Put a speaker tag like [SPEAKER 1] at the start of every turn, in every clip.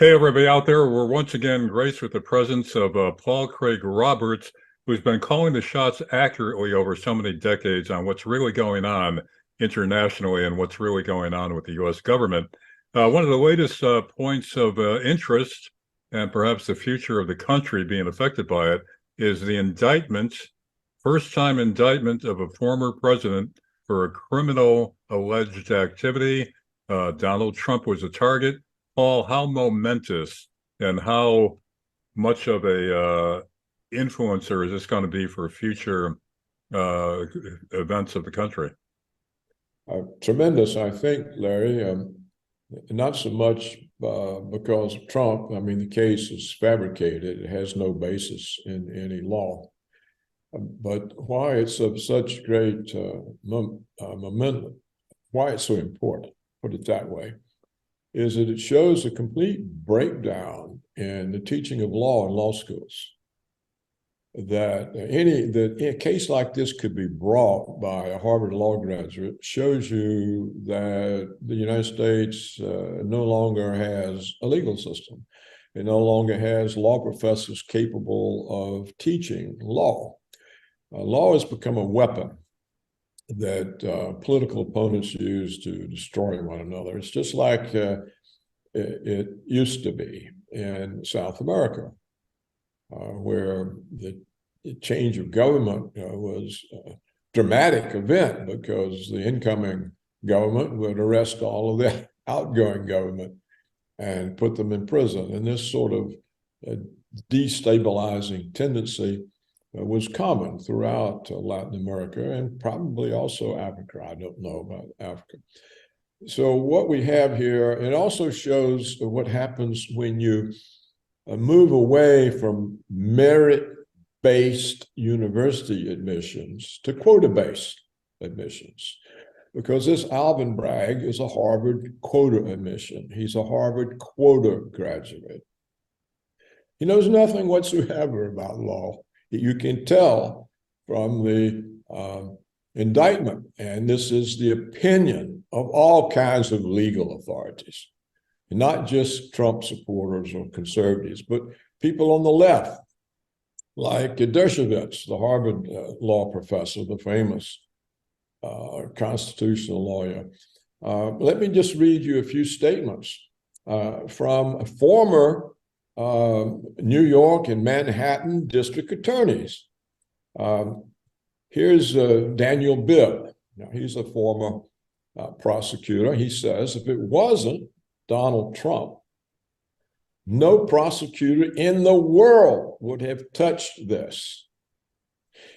[SPEAKER 1] Hey, everybody out there. We're once again graced with the presence of Paul Craig Roberts, who's been calling the shots accurately over so many decades on what's really going on internationally and what's really going on with the U.S. government. One of the latest points of interest, and perhaps the future of the country being affected by it, is the indictment, first time indictment of a former president for a criminal alleged activity. Donald Trump was a target. Paul, how momentous and how much of a influencer is this going to be for future events of the country?
[SPEAKER 2] Tremendous, I think, Larry. Not so much because of Trump. I mean, the case is fabricated. It has no basis in any law. But why it's of such great momentum, why it's so important, put it that way, is that it shows a complete breakdown in the teaching of law in law schools. That a case like this could be brought by a Harvard law graduate shows you that the United States no longer has a legal system. It no longer has law professors capable of teaching law. Law has become a weapon that political opponents use to destroy one another. It's just like it used to be in South America, where the change of government was a dramatic event because the incoming government would arrest all of the outgoing government and put them in prison. And this sort of destabilizing tendency was common throughout Latin America and probably also Africa. I don't know about Africa. So what we have here, it also shows what happens when you move away from merit-based university admissions to quota-based admissions. Because this Alvin Bragg is a Harvard quota admission. He's a Harvard quota graduate. He knows nothing whatsoever about law. You can tell from the indictment, and this is the opinion of all kinds of legal authorities, not just Trump supporters or conservatives, but people on the left, like Dershowitz, the Harvard law professor, the famous constitutional lawyer. Let me just read you a few statements from a former New York and Manhattan district attorneys. Here's Daniel Bibb. Now, he's a former prosecutor. He says, if it wasn't Donald Trump, no prosecutor in the world would have touched this.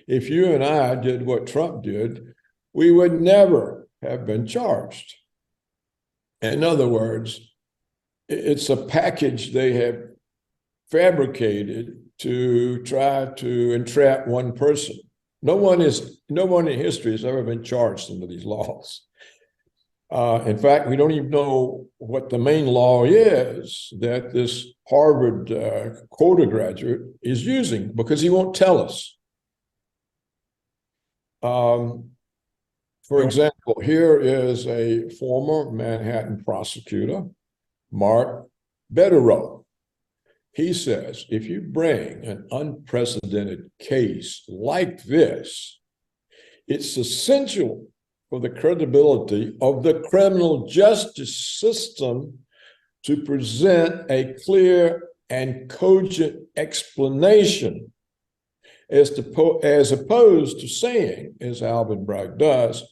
[SPEAKER 2] If you and I did what Trump did, we would never have been charged. In other words, it's a package they have fabricated to try to entrap one person. No one in history has ever been charged under these laws. In fact, we don't even know what the main law is that this Harvard quota graduate is using because he won't tell us. For example, here is a former Manhattan prosecutor, Mark Betterow. He says, if you bring an unprecedented case like this, it's essential for the credibility of the criminal justice system to present a clear and cogent explanation as opposed to saying, as Alvin Bragg does,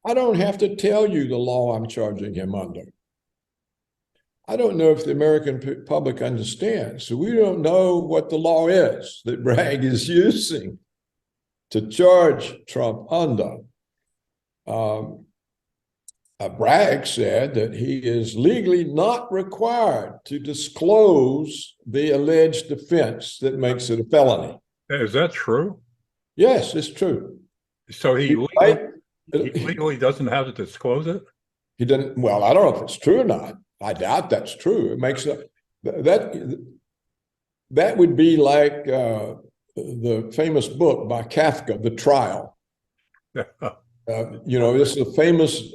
[SPEAKER 2] I don't have to tell you the law I'm charging him under. I don't know if the American public understands. So we don't know what the law is that Bragg is using to charge Trump under. Bragg said that he is legally not required to disclose the alleged offense that makes it a felony.
[SPEAKER 1] Is that true?
[SPEAKER 2] Yes, it's true.
[SPEAKER 1] So he legally doesn't have to disclose it?
[SPEAKER 2] He didn't. Well, I don't know if it's true or not. I doubt that's true. It makes that would be like the famous book by Kafka, The Trial. This is a famous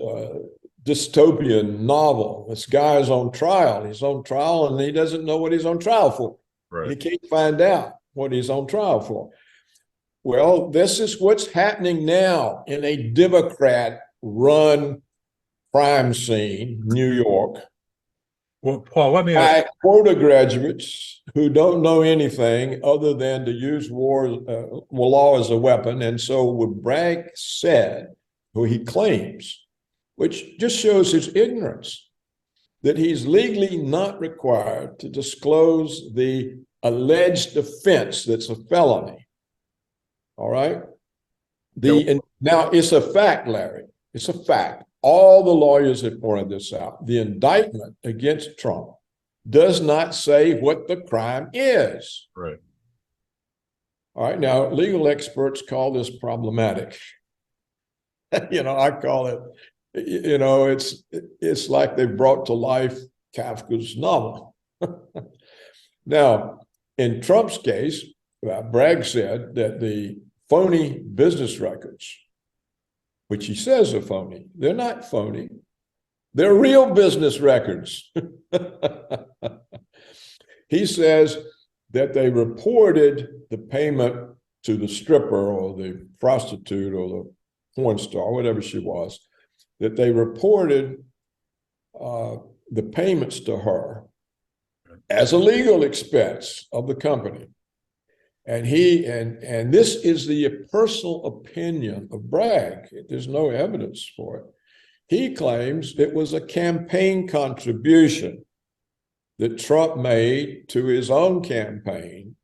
[SPEAKER 2] dystopian novel. This guy is on trial. He's on trial and he doesn't know what he's on trial for.
[SPEAKER 1] Right.
[SPEAKER 2] He can't find out what he's on trial for. Well, this is what's happening now in a Democrat-run crime scene, New York.
[SPEAKER 1] Well, Paul, let me ask.
[SPEAKER 2] By quota graduates who don't know anything other than to use law as a weapon. And so what Bragg said, who he claims, which just shows his ignorance, that he's legally not required to disclose the alleged offense that's a felony. All right? Now, it's a fact, Larry. It's a fact. All the lawyers have pointed this out. The indictment against Trump does not say what the crime is.
[SPEAKER 1] Right.
[SPEAKER 2] All right. Now, legal experts call this problematic. I call it, it's like they brought to life Kafka's novel. Now, in Trump's case, Bragg said that the phony business records, which he says are phony, they're not phony. They're real business records. He says that they reported the payment to the stripper or the prostitute or the porn star, whatever she was, that they reported the payments to her as a legal expense of the company. And and this is the personal opinion of Bragg. There's no evidence for it. He claims it was a campaign contribution that Trump made to his own campaign,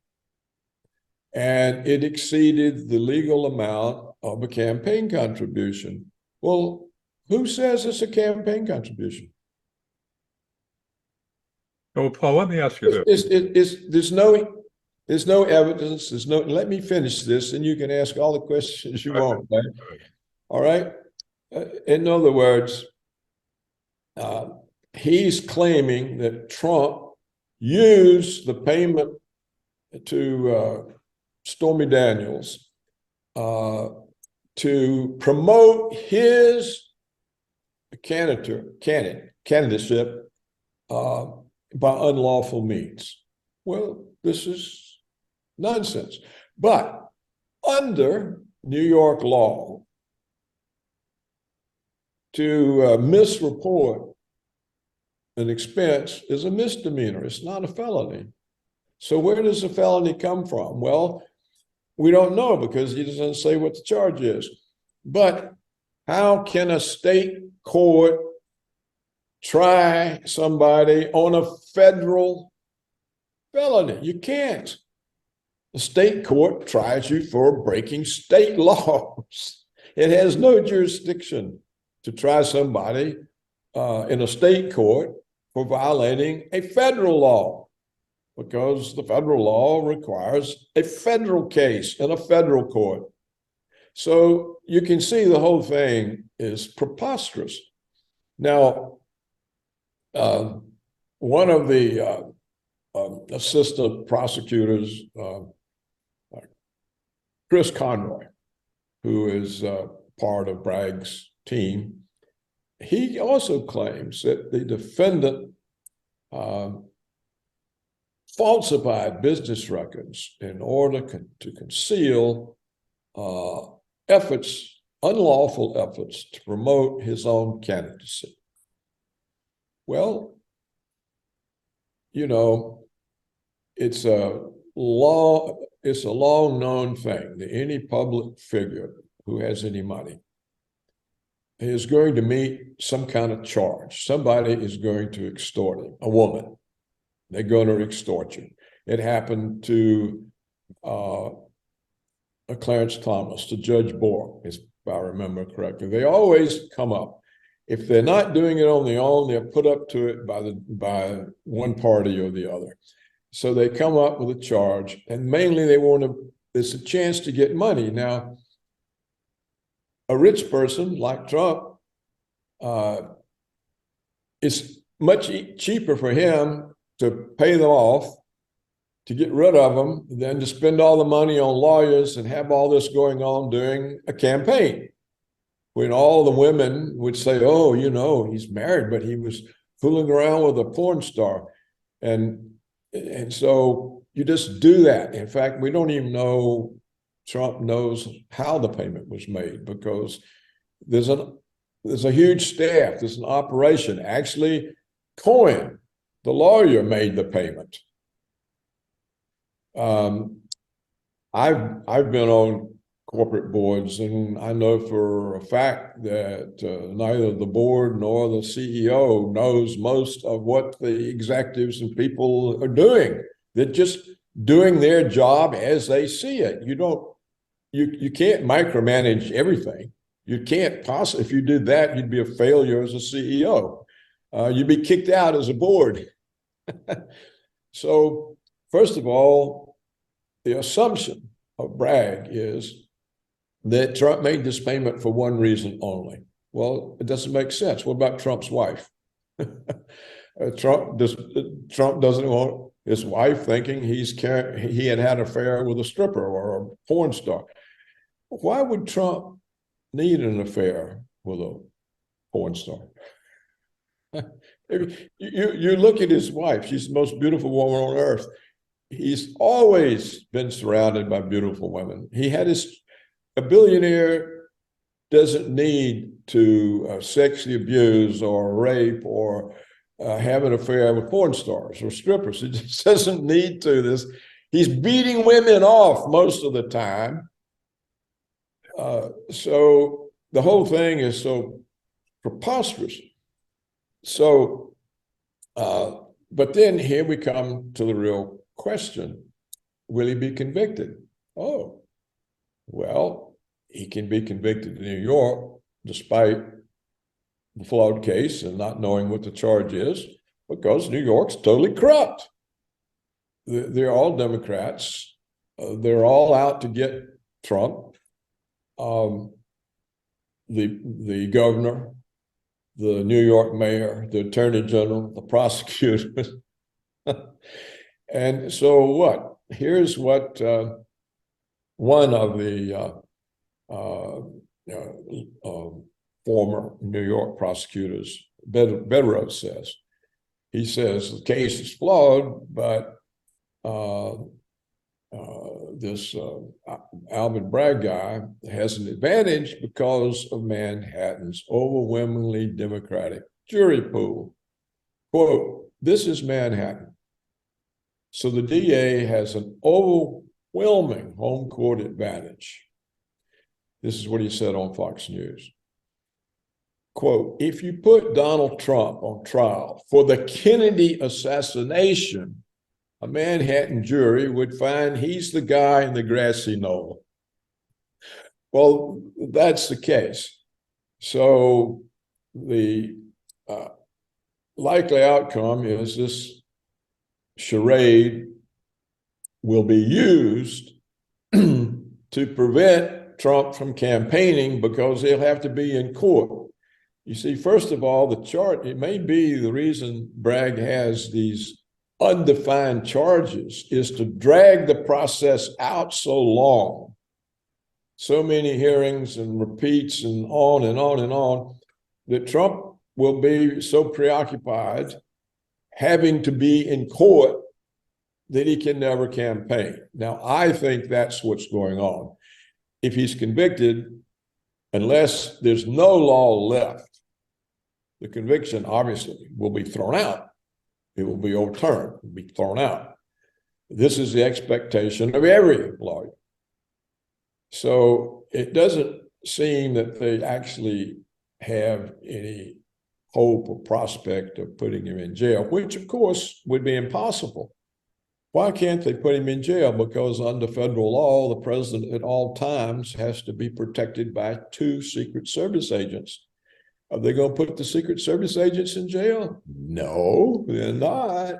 [SPEAKER 2] and it exceeded the legal amount of a campaign contribution. Well, who says it's a campaign contribution?
[SPEAKER 1] Well, Paul, let me ask you this.
[SPEAKER 2] There's no evidence. Let me finish this and you can ask all the questions you want. Right? All right. In other words, he's claiming that Trump used the payment to Stormy Daniels to promote his candidacy by unlawful means. Well, this is nonsense. But under New York law, to misreport an expense is a misdemeanor. It's not a felony. So where does the felony come from? Well, we don't know because he doesn't say what the charge is. But how can a state court try somebody on a federal felony? You can't. The state court tries you for breaking state laws. It has no jurisdiction to try somebody in a state court for violating a federal law, because the federal law requires a federal case in a federal court. So you can see the whole thing is preposterous. Now, one of the assistant prosecutors, Chris Conroy, who is part of Bragg's team, he also claims that the defendant falsified business records in order to conceal unlawful efforts to promote his own candidacy. Well, it's a long-known thing that any public figure who has any money is going to meet some kind of charge. Somebody is going to extort him, a woman. They're going to extort you. It happened to Clarence Thomas, to Judge Bork, if I remember correctly. They always come up. If they're not doing it on their own, they're put up to it by one party or the other. So they come up with a charge, and mainly it's a chance to get money. Now, a rich person like Trump, it's much cheaper for him to pay them off, to get rid of them, than to spend all the money on lawyers and have all this going on during a campaign. when all the women would say, oh, you know, he's married, but he was fooling around with a porn star. And so you just do that. In fact, we don't even know Trump knows how the payment was made, because there's a huge staff, there's an operation. Actually, Cohen, the lawyer, made the payment. I've been on corporate boards, and I know for a fact that neither the board nor the CEO knows most of what the executives and people are doing. They're just doing their job as they see it. You can't micromanage everything. You can't possibly, if you did that, you'd be a failure as a CEO. You'd be kicked out as a board. So, first of all, the assumption of Bragg is that Trump made this payment for one reason only. Well, it doesn't make sense. What about Trump's wife? Trump doesn't want his wife thinking he had an affair with a stripper or a porn star. Why would Trump need an affair with a porn star? You look at his wife, she's the most beautiful woman on earth. He's always been surrounded by beautiful women. A billionaire doesn't need to sexually abuse or rape or have an affair with porn stars or strippers. He just doesn't need to. He's beating women off most of the time. So the whole thing is so preposterous. So, but then here we come to the real question. Will he be convicted? Oh, well, he can be convicted in New York despite the flawed case and not knowing what the charge is, because New York's totally corrupt. They're all Democrats. They're all out to get Trump. The governor, the New York mayor, the attorney general, the prosecutors. And so what? Here's what one of the former New York prosecutors, Bedrow, says. He says the case is flawed, but this Alvin Bragg guy has an advantage because of Manhattan's overwhelmingly Democratic jury pool. Quote, this is Manhattan. So the DA has an overwhelming home court advantage. This is what he said on Fox News. Quote, if you put Donald Trump on trial for the Kennedy assassination, a Manhattan jury would find he's the guy in the grassy knoll. Well, that's the case. So the likely outcome is this charade will be used to prevent Trump from campaigning, because he'll have to be in court. You see, first of all, it may be the reason Bragg has these undefined charges is to drag the process out so long, so many hearings and repeats and on and on and on, that Trump will be so preoccupied having to be in court that he can never campaign. Now, I think that's what's going on. If he's convicted, unless there's no law left, the conviction obviously will be thrown out. It will be overturned, it will be thrown out. This is the expectation of every lawyer. So it doesn't seem that they actually have any hope or prospect of putting him in jail, which of course would be impossible. Why can't they put him in jail? Because under federal law, the president at all times has to be protected by 2 Secret Service agents. Are they going to put the Secret Service agents in jail? No, they're not.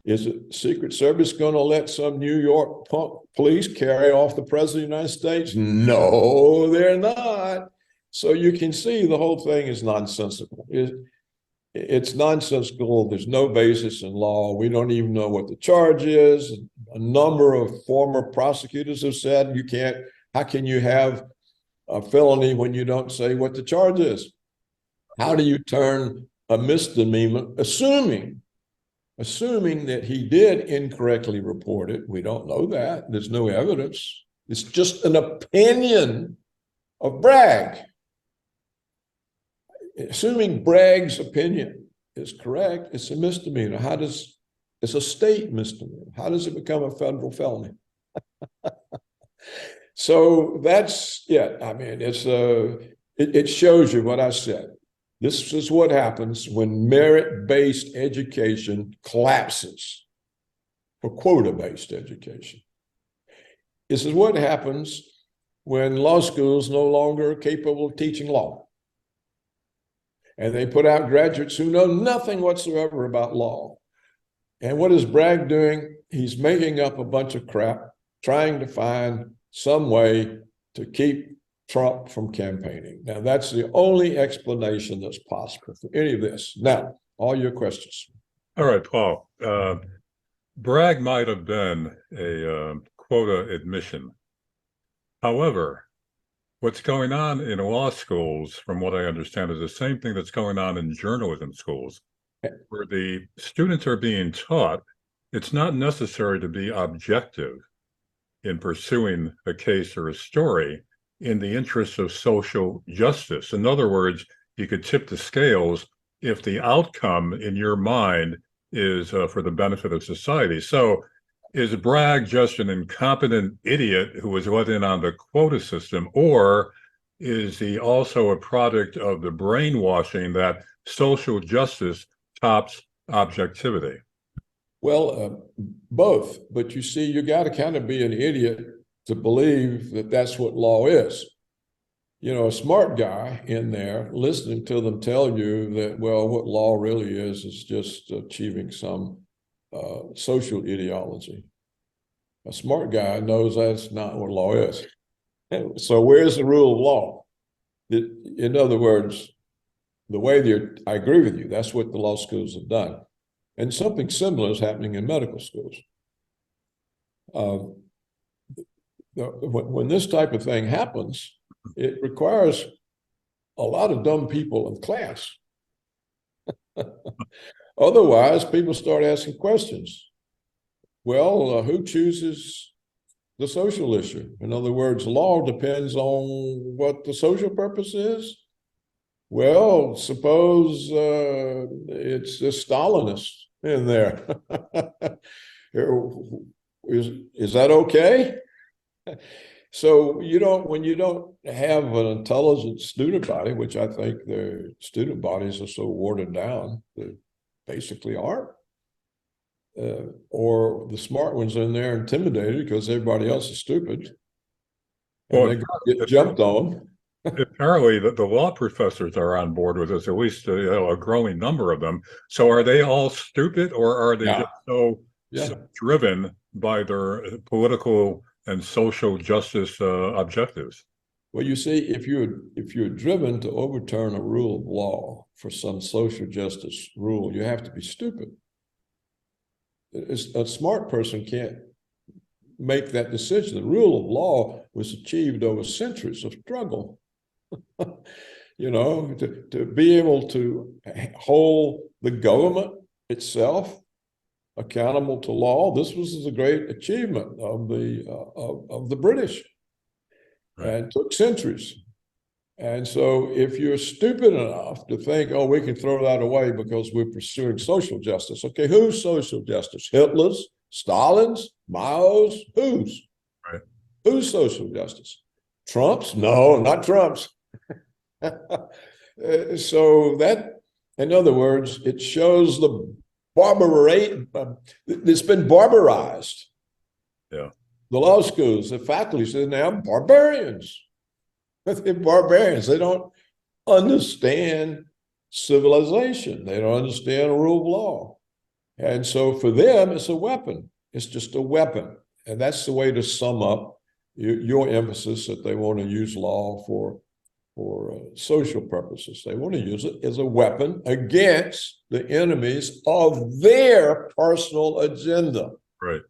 [SPEAKER 2] Is the Secret Service going to let some New York police carry off the president of the United States? No, they're not. So you can see the whole thing is nonsensical. It's nonsensical. There's no basis in law. We don't even know what the charge is. A number of former prosecutors have said how can you have a felony when you don't say what the charge is? How do you turn a misdemeanor, assuming that he did incorrectly report it? We don't know that. There's no evidence. It's just an opinion of Bragg. Assuming Bragg's opinion is correct, it's a misdemeanor. It's a state misdemeanor. How does it become a federal felony? So that's it. I mean, it shows you what I said. This is what happens when merit-based education collapses for quota-based education. This is what happens when law schools no longer are capable of teaching law. And they put out graduates who know nothing whatsoever about law. And what is Bragg doing? He's making up a bunch of crap, trying to find some way to keep Trump from campaigning. Now, that's the only explanation that's possible for any of this. Now, all your questions.
[SPEAKER 1] All right, Paul. Bragg might have been a quota admission. However, what's going on in law schools, from what I understand, is the same thing that's going on in journalism schools, where the students are being taught it's not necessary to be objective in pursuing a case or a story in the interests of social justice. In other words, you could tip the scales if the outcome in your mind is for the benefit of society. So is Bragg just an incompetent idiot who was let in on the quota system, or is he also a product of the brainwashing that social justice tops objectivity?
[SPEAKER 2] Well, both. But you see, you got to kind of be an idiot to believe that that's what law is. You know, a smart guy in there listening to them tell you that, well, what law really is just achieving some social ideology. A smart guy knows that's not what law is. So where's the rule of law? In other words, the way I agree with you, that's what the law schools have done. And something similar is happening in medical schools. When this type of thing happens, it requires a lot of dumb people in class. Otherwise, people start asking questions. Well, who chooses the social issue? In other words, law depends on what the social purpose is. Well, suppose it's a Stalinist in there. Is that okay? So when you don't have an intelligent student body, which I think the student bodies are so watered down, they basically aren't. Or the smart ones in there intimidated because everybody else is stupid, and they get jumped on.
[SPEAKER 1] Apparently, the law professors are on board with this, at least a growing number of them. So are they all stupid, or are they just so driven by their political and social justice objectives?
[SPEAKER 2] Well, you see, if you're driven to overturn a rule of law for some social justice rule, you have to be stupid. A smart person can't make that decision. The rule of law was achieved over centuries of struggle. To be able to hold the government itself accountable to law. This was a great achievement of the British, right. And it took centuries. And so if you're stupid enough to think, oh, we can throw that away because we're pursuing social justice. Okay, whose social justice? Hitler's, Stalin's, Mao's? Whose?
[SPEAKER 1] Right.
[SPEAKER 2] Whose social justice? Trump's? No, not Trump's. So that, in other words, it shows the it's been barbarized.
[SPEAKER 1] Yeah.
[SPEAKER 2] The law schools, the faculty said now barbarians. They're barbarians. They don't understand civilization. They don't understand the rule of law. And so for them, it's a weapon. It's just a weapon. And that's the way to sum up your emphasis that they want to use law for social purposes. They want to use it as a weapon against the enemies of their personal agenda.
[SPEAKER 1] Right.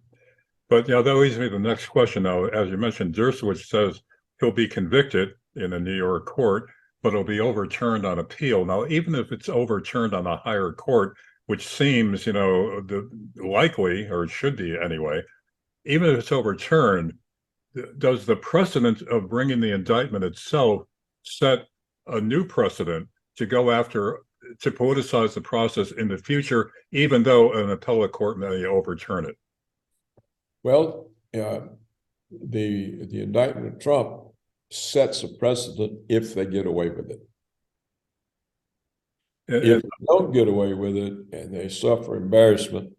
[SPEAKER 1] But that leads me to the next question. Now, as you mentioned, Dershowitz says he'll be convicted in a New York court, but it'll be overturned on appeal. Now, even if it's overturned on a higher court, which seems, likely, or it should be anyway, even if it's overturned, does the precedent of bringing the indictment itself set a new precedent to go after, to politicize the process in the future, even though an appellate court may overturn it?
[SPEAKER 2] Well, the indictment of Trump sets a precedent if they get away with it. If they don't get away with it and they suffer embarrassment,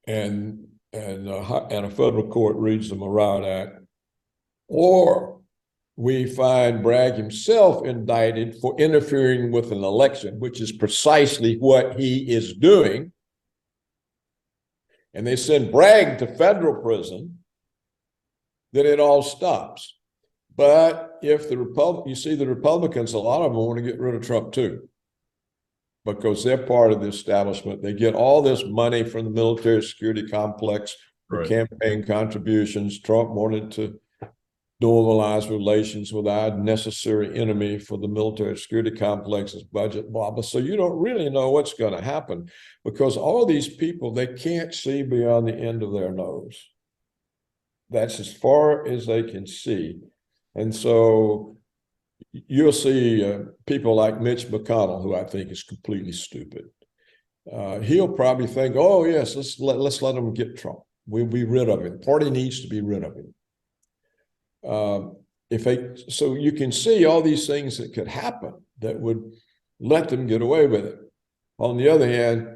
[SPEAKER 2] and a federal court reads the Mariah Act, or we find Bragg himself indicted for interfering with an election, which is precisely what he is doing, and they send Bragg to federal prison, then it all stops. But if the Republicans, a lot of them want to get rid of Trump too, because they're part of the establishment. They get all this money from the military security complex for campaign contributions. Trump wanted to normalize relations with our necessary enemy for the military security complex's budget, blah, blah. So you don't really know what's going to happen, because all these people, they can't see beyond the end of their nose. That's as far as they can see. And so you'll see people like Mitch McConnell, who I think is completely stupid. He'll probably think, oh, yes, let's let them get Trump. We'll be rid of him. The party needs to be rid of him. So you can see all these things that could happen that would let them get away with it. On the other hand,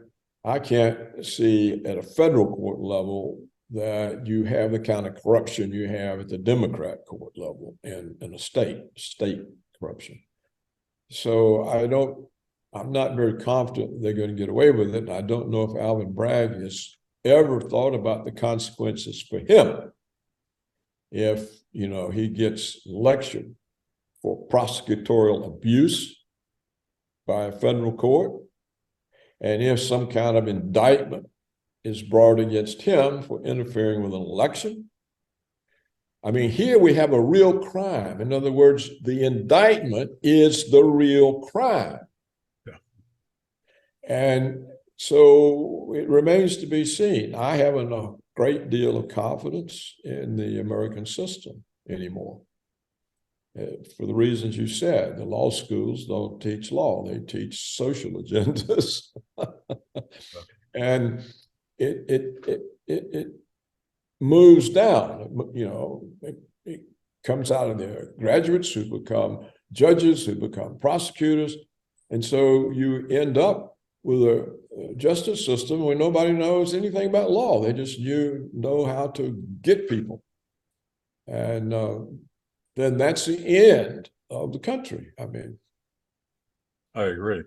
[SPEAKER 2] I can't see at a federal court level that you have the kind of corruption you have at the Democrat court level and a state corruption. So I'm not very confident they're going to get away with it. And I don't know if Alvin Bragg has ever thought about the consequences for him if, he gets lectured for prosecutorial abuse by a federal court, and if some kind of indictment is brought against him for interfering with an election. I mean, here we have a real crime. In other words, the indictment is the real crime.
[SPEAKER 1] Yeah.
[SPEAKER 2] And so it remains to be seen. I haven't a great deal of confidence in the American system anymore. For the reasons you said, the law schools don't teach law, they teach social agendas. And it moves down, it comes out of the graduates who become judges, who become prosecutors. And so you end up with a justice system where nobody knows anything about law. They just know how to get people. And then that's the end of the country. I mean,
[SPEAKER 1] I agree.